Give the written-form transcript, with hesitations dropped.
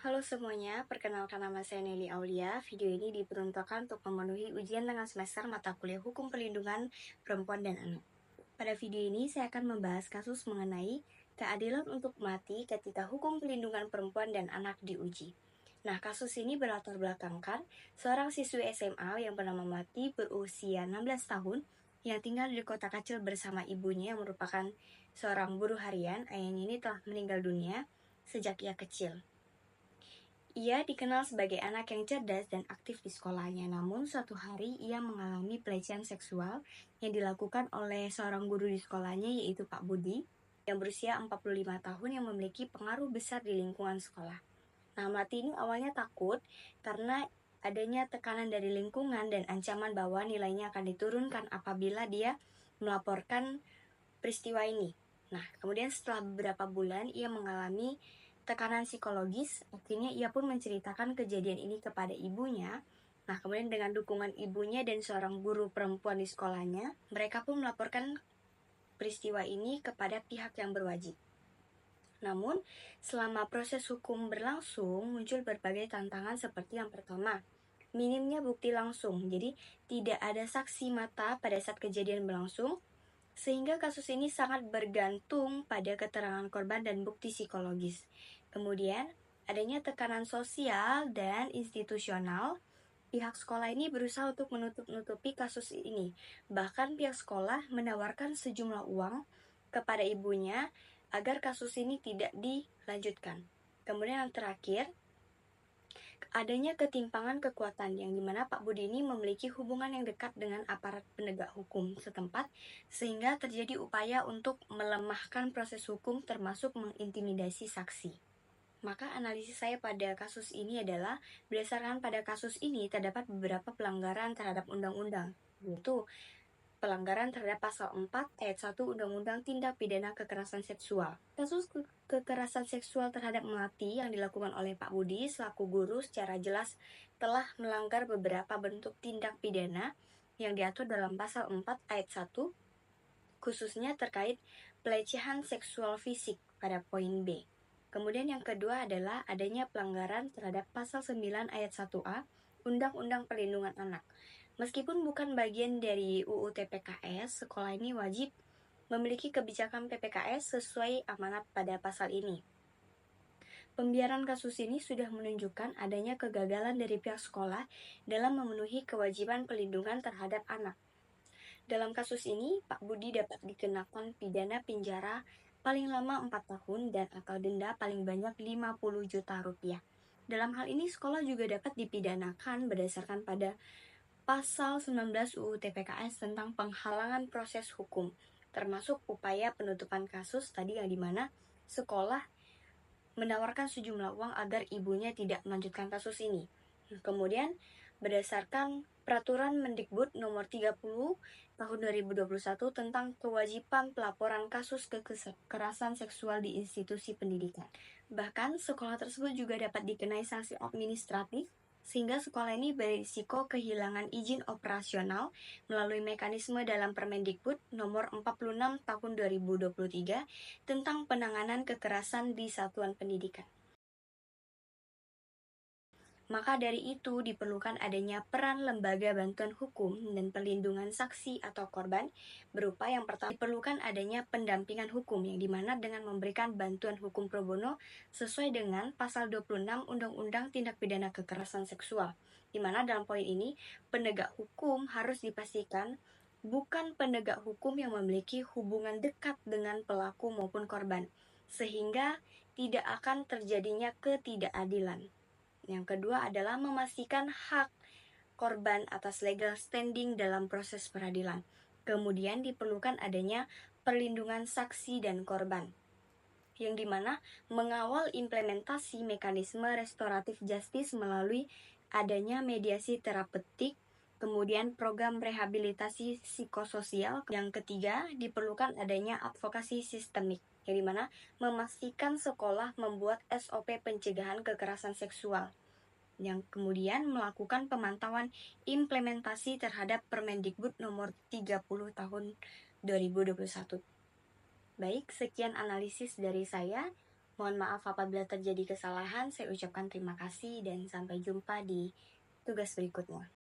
Halo semuanya, perkenalkan nama saya Nelly Aulia. Video ini diperuntukkan untuk memenuhi ujian tengah semester mata kuliah Hukum Perlindungan Perempuan dan Anak. Pada video ini saya akan membahas kasus mengenai keadilan untuk mati ketika hukum perlindungan perempuan dan anak diuji. Nah, kasus ini berlatar belakangkan seorang siswi SMA yang bernama Mati berusia 16 tahun yang tinggal di kota kecil bersama ibunya yang merupakan seorang buruh harian. Ayahnya ini telah meninggal dunia sejak ia kecil. Ia dikenal sebagai anak yang cerdas dan aktif di sekolahnya, namun suatu hari ia mengalami pelecehan seksual yang dilakukan oleh seorang guru di sekolahnya, yaitu Pak Budi, yang berusia 45 tahun yang memiliki pengaruh besar di lingkungan sekolah. Nah, Mati ini awalnya takut karena adanya tekanan dari lingkungan dan ancaman bahwa nilainya akan diturunkan apabila dia melaporkan peristiwa ini. Nah, kemudian setelah beberapa bulan ia mengalami tekanan psikologis, akhirnya ia pun menceritakan kejadian ini kepada ibunya. Nah, kemudian dengan dukungan ibunya dan seorang guru perempuan di sekolahnya, mereka pun melaporkan peristiwa ini kepada pihak yang berwajib. Namun, selama proses hukum berlangsung, muncul berbagai tantangan seperti yang pertama, minimnya bukti langsung. Jadi, tidak ada saksi mata pada saat kejadian berlangsung, sehingga kasus ini sangat bergantung pada keterangan korban dan bukti psikologis. Kemudian, adanya tekanan sosial dan institusional. Pihak sekolah ini berusaha untuk menutup-nutupi kasus ini. Bahkan pihak sekolah menawarkan sejumlah uang kepada ibunya agar kasus ini tidak dilanjutkan. Kemudian yang terakhir, adanya ketimpangan kekuatan yang dimana Pak Budi ini memiliki hubungan yang dekat dengan aparat penegak hukum setempat, sehingga terjadi upaya untuk melemahkan proses hukum termasuk mengintimidasi saksi. Maka analisis saya pada kasus ini adalah berdasarkan pada kasus ini terdapat beberapa pelanggaran terhadap undang-undang, yaitu pelanggaran terhadap pasal 4 ayat 1 Undang-Undang Tindak Pidana Kekerasan Seksual. Kasus kekerasan seksual terhadap Melati yang dilakukan oleh Pak Budi selaku guru secara jelas telah melanggar beberapa bentuk tindak pidana yang diatur dalam pasal 4 ayat 1, khususnya terkait pelecehan seksual fisik pada poin B. Kemudian yang kedua adalah adanya pelanggaran terhadap pasal 9 ayat 1A Undang-Undang Perlindungan Anak. Meskipun bukan bagian dari UU TPKS, sekolah ini wajib memiliki kebijakan PPKS sesuai amanat pada pasal ini. Pembiaran kasus ini sudah menunjukkan adanya kegagalan dari pihak sekolah dalam memenuhi kewajiban perlindungan terhadap anak. Dalam kasus ini, Pak Budi dapat dikenakan pidana penjara paling lama 4 tahun dan atau denda paling banyak 50 juta rupiah. Dalam hal ini, sekolah juga dapat dipidanakan berdasarkan pada Pasal 19 UU TPKS tentang penghalangan proses hukum, termasuk upaya penutupan kasus tadi yang dimana sekolah menawarkan sejumlah uang agar ibunya tidak melanjutkan kasus ini. Kemudian berdasarkan Peraturan Mendikbud Nomor 30 Tahun 2021 tentang kewajiban pelaporan kasus kekerasan seksual di institusi pendidikan. Bahkan sekolah tersebut juga dapat dikenai sanksi administratif sehingga sekolah ini berisiko kehilangan izin operasional melalui mekanisme dalam Permendikbud Nomor 46 Tahun 2023 tentang penanganan kekerasan di satuan pendidikan. Maka dari itu diperlukan adanya peran lembaga bantuan hukum dan perlindungan saksi atau korban berupa yang pertama diperlukan adanya pendampingan hukum yang dimana dengan memberikan bantuan hukum pro bono sesuai dengan pasal 26 Undang-Undang Tindak Pidana Kekerasan Seksual, dimana dalam poin ini penegak hukum harus dipastikan bukan penegak hukum yang memiliki hubungan dekat dengan pelaku maupun korban, sehingga tidak akan terjadinya ketidakadilan. Yang kedua adalah memastikan hak korban atas legal standing dalam proses peradilan. Kemudian diperlukan adanya perlindungan saksi dan korban, yang dimana mengawal implementasi mekanisme restoratif justice melalui adanya mediasi terapeutik, kemudian program rehabilitasi psikososial. Yang ketiga, diperlukan adanya advokasi sistemik, yang dimana memastikan sekolah membuat SOP pencegahan kekerasan seksual, yang kemudian melakukan pemantauan implementasi terhadap Permendikbud Nomor 30 Tahun 2021. Baik, sekian analisis dari saya. Mohon maaf apabila terjadi kesalahan, saya ucapkan terima kasih dan sampai jumpa di tugas berikutnya.